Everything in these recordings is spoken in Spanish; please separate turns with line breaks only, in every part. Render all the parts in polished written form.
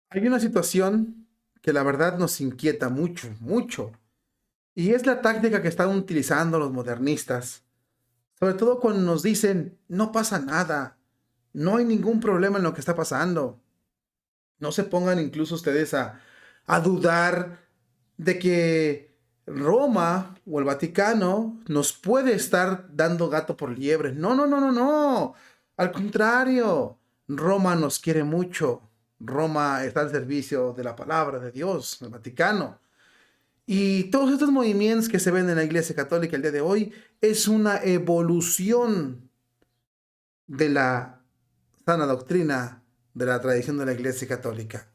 Hay una situación que la verdad nos inquieta mucho, mucho, y es la táctica que están utilizando los modernistas, sobre todo cuando nos dicen, no pasa nada, no hay ningún problema en lo que está pasando. No se pongan incluso ustedes a dudar de que Roma o el Vaticano nos puede estar dando gato por liebre. No, no, no, no, no. Al contrario, Roma nos quiere mucho. Roma está al servicio de la palabra de Dios, el Vaticano. Y todos estos movimientos que se ven en la Iglesia Católica el día de hoy es una evolución de la sana doctrina de la tradición de la Iglesia Católica.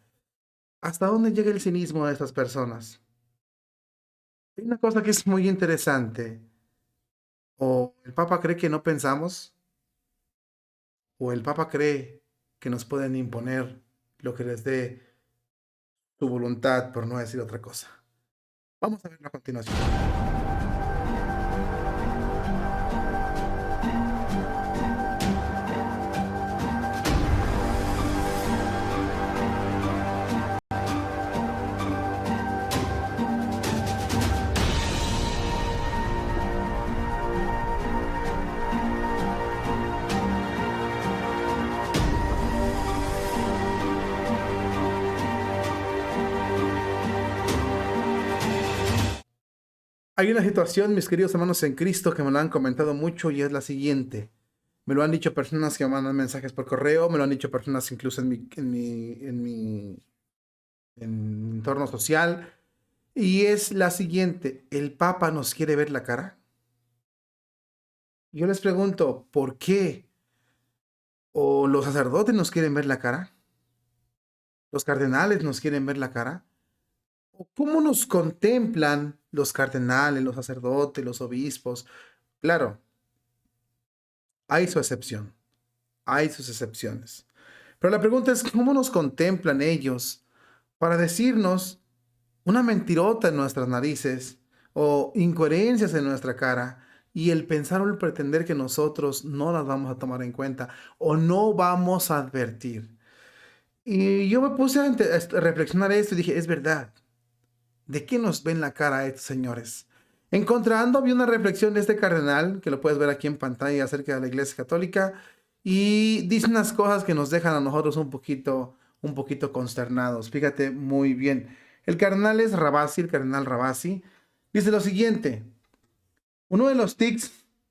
¿Hasta dónde llega el cinismo de estas personas? Hay una cosa que es muy interesante. O el Papa cree que no pensamos, o el Papa cree que nos pueden imponer lo que les dé su voluntad, por no decir otra cosa. Vamos a verlo a continuación. Hay una situación, mis queridos hermanos en Cristo, que me lo han comentado mucho y es la siguiente. Me lo han dicho personas que me mandan mensajes por correo, me lo han dicho personas incluso en mi entorno social, y es la siguiente. ¿El Papa nos quiere ver la cara? Yo les pregunto, ¿por qué? ¿O los sacerdotes nos quieren ver la cara? ¿Los cardenales nos quieren ver la cara? ¿O cómo nos contemplan los cardenales, los sacerdotes, los obispos? Claro, hay su excepción, hay sus excepciones. Pero la pregunta es, ¿cómo nos contemplan ellos para decirnos una mentirota en nuestras narices o incoherencias en nuestra cara y el pensar o el pretender que nosotros no las vamos a tomar en cuenta o no vamos a advertir? Y yo me puse a reflexionar esto y dije, es verdad, ¿de qué nos ven la cara estos señores? Encontrando, vi una reflexión de este cardenal, que lo puedes ver aquí en pantalla, acerca de la Iglesia Católica, y dice unas cosas que nos dejan a nosotros un poquito consternados. Fíjate muy bien. El cardenal es Rabasi, el cardenal Rabasi, dice lo siguiente: uno de los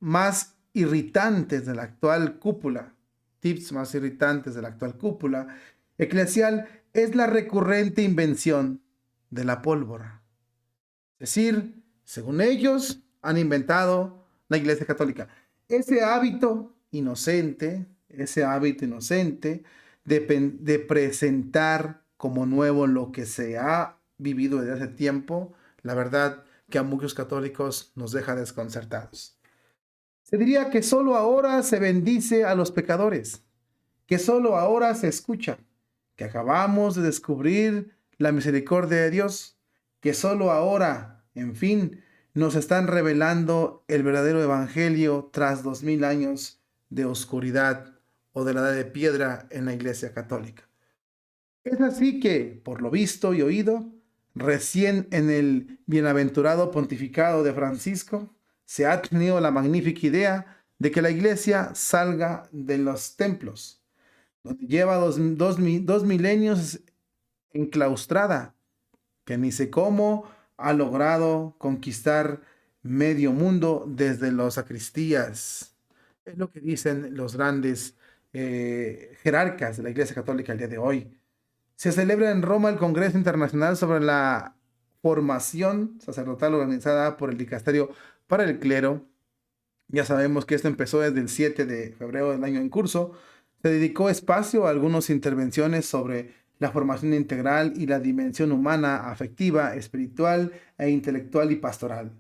más irritantes de la actual cúpula, tips más irritantes de la actual cúpula eclesial es la recurrente invención de la pólvora. Es decir, según ellos, han inventado la Iglesia Católica. Ese hábito inocente de presentar como nuevo lo que se ha vivido desde hace tiempo, la verdad que a muchos católicos nos deja desconcertados. Se diría que solo ahora se bendice a los pecadores, que solo ahora se escucha, que acabamos de descubrir la misericordia de Dios, que solo ahora, en fin, nos están revelando el verdadero evangelio tras 2000 años de oscuridad o de la edad de piedra en la Iglesia Católica. Es así que, por lo visto y oído, recién en el bienaventurado pontificado de Francisco, se ha tenido la magnífica idea de que la Iglesia salga de los templos, donde lleva dos milenios enclaustrada, que ni sé cómo ha logrado conquistar medio mundo desde las sacristías. Es lo que dicen los grandes jerarcas de la Iglesia Católica el día de hoy. Se celebra en Roma el Congreso Internacional sobre la formación sacerdotal organizada por el Dicasterio para el Clero. Ya sabemos que esto empezó desde el 7 de febrero del año en curso. Se dedicó espacio a algunas intervenciones sobre la formación integral y la dimensión humana, afectiva, espiritual e intelectual y pastoral.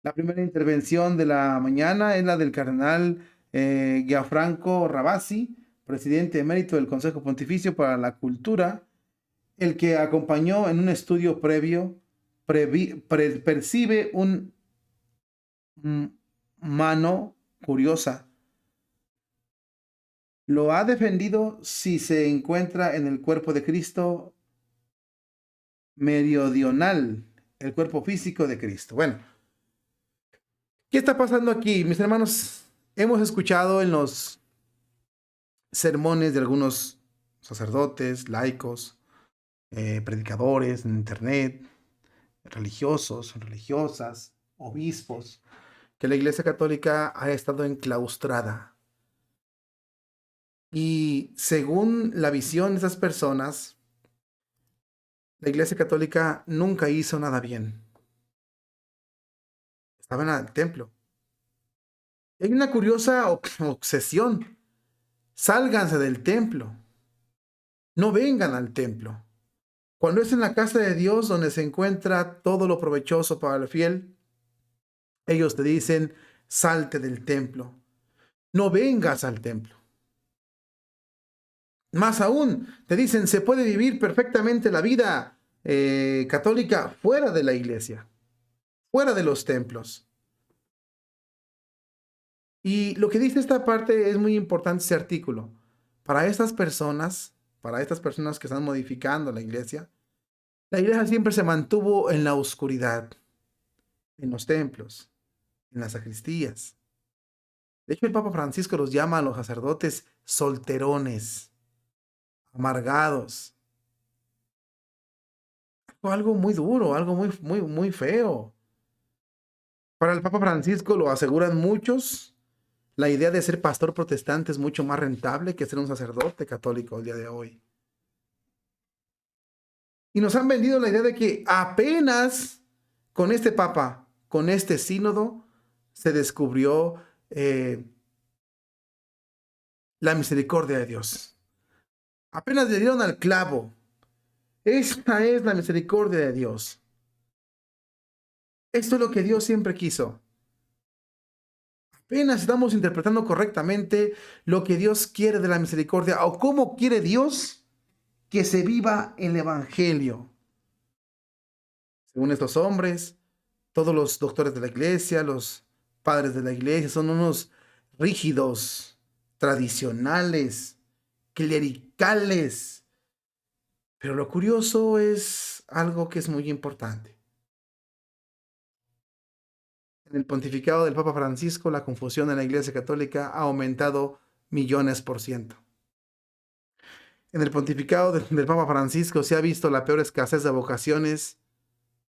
La primera intervención de la mañana es la del cardenal Gianfranco Rabasi, presidente emérito del Consejo Pontificio para la Cultura, el que acompañó en un estudio previo, percibe un mano curiosa. Lo ha defendido si se encuentra en el cuerpo de Cristo meridional, el cuerpo físico de Cristo. Bueno, ¿qué está pasando aquí? Mis hermanos, hemos escuchado en los sermones de algunos sacerdotes, laicos, predicadores en internet, religiosos, religiosas, obispos, que la Iglesia Católica ha estado enclaustrada. Y según la visión de esas personas, la Iglesia Católica nunca hizo nada bien. Estaban en el templo. Hay una curiosa obsesión. Sálganse del templo. No vengan al templo. Cuando es en la casa de Dios donde se encuentra todo lo provechoso para el fiel, ellos te dicen, salte del templo. No vengas al templo. Más aún, te dicen, se puede vivir perfectamente la vida católica fuera de la iglesia, fuera de los templos. Y lo que dice esta parte es muy importante, ese artículo. Para estas personas que están modificando la iglesia siempre se mantuvo en la oscuridad, en los templos, en las sacristías. De hecho, el Papa Francisco los llama a los sacerdotes solterones, amargados. Algo muy duro, algo muy feo. Para el Papa Francisco, lo aseguran muchos, la idea de ser pastor protestante es mucho más rentable que ser un sacerdote católico el día de hoy. Y nos han vendido la idea de que apenas con este Papa, con este sínodo, se descubrió la misericordia de Dios. Apenas le dieron al clavo. Esta es la misericordia de Dios. Esto es lo que Dios siempre quiso. Apenas estamos interpretando correctamente lo que Dios quiere de la misericordia o cómo quiere Dios que se viva el Evangelio. Según estos hombres, todos los doctores de la iglesia, los padres de la iglesia, son unos rígidos, tradicionales, clericales. Pero lo curioso es algo que es muy importante. En el pontificado del Papa Francisco, la confusión en la Iglesia Católica ha aumentado millones por ciento. En el pontificado del Papa Francisco se ha visto la peor escasez de vocaciones,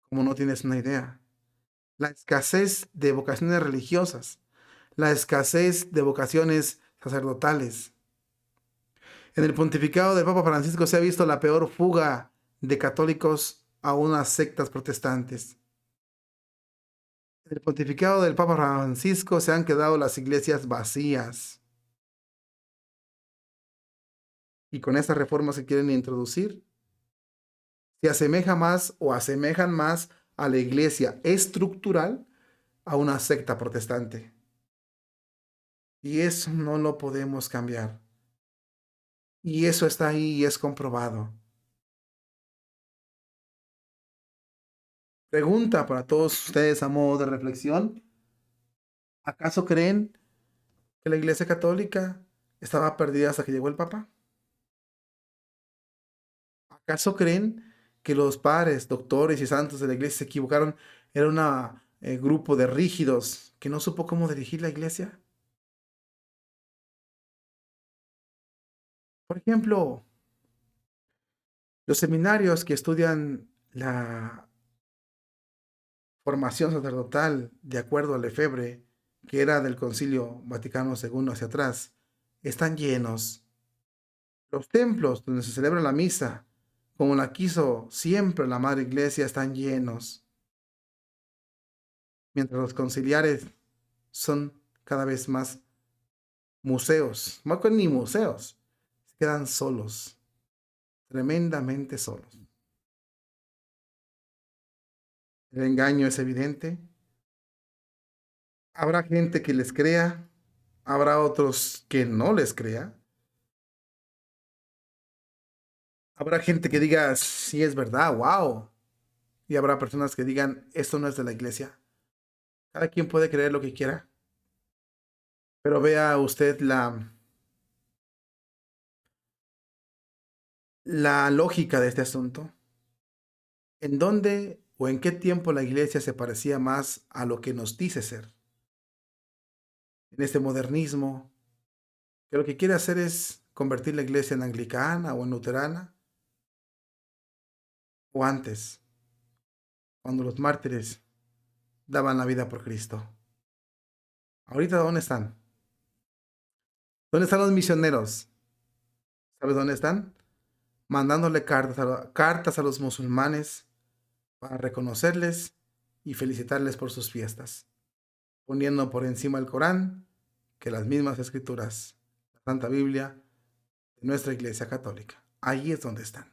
como no tienes una idea. La escasez de vocaciones religiosas, la escasez de vocaciones sacerdotales. En el pontificado del Papa Francisco se ha visto la peor fuga de católicos a unas sectas protestantes. En el pontificado del Papa Francisco se han quedado las iglesias vacías. Y con estas reformas que quieren introducir, se asemeja más o asemejan más a la iglesia estructural a una secta protestante. Y eso no lo podemos cambiar. Y eso está ahí y es comprobado. Pregunta para todos ustedes a modo de reflexión. ¿Acaso creen que la iglesia católica estaba perdida hasta que llegó el Papa? ¿Acaso creen que los padres, doctores y santos de la iglesia se equivocaron? Era un grupo de rígidos que no supo cómo dirigir la iglesia. Por ejemplo, los seminarios que estudian la formación sacerdotal de acuerdo al Lefebvre, que era del Concilio Vaticano II hacia atrás, están llenos. Los templos donde se celebra la misa, como la quiso siempre la Madre Iglesia, están llenos, mientras los conciliares son cada vez más museos, más que ni museos, se quedan solos, tremendamente solos. El engaño es evidente. Habrá gente que les crea, habrá otros que no les crea. Habrá gente que diga, sí es verdad, wow. Y habrá personas que digan, esto no es de la iglesia. Cada quien puede creer lo que quiera. Pero vea usted la lógica de este asunto. ¿En dónde o en qué tiempo la iglesia se parecía más a lo que nos dice ser? En este modernismo, que lo que quiere hacer es convertir la iglesia en anglicana o en luterana, o antes, cuando los mártires daban la vida por Cristo. Ahorita, ¿dónde están? ¿Dónde están los misioneros? ¿Sabes dónde están? Mandándole cartas a los musulmanes para reconocerles y felicitarles por sus fiestas, poniendo por encima el Corán que las mismas escrituras, la Santa Biblia de nuestra Iglesia Católica. Ahí es donde están.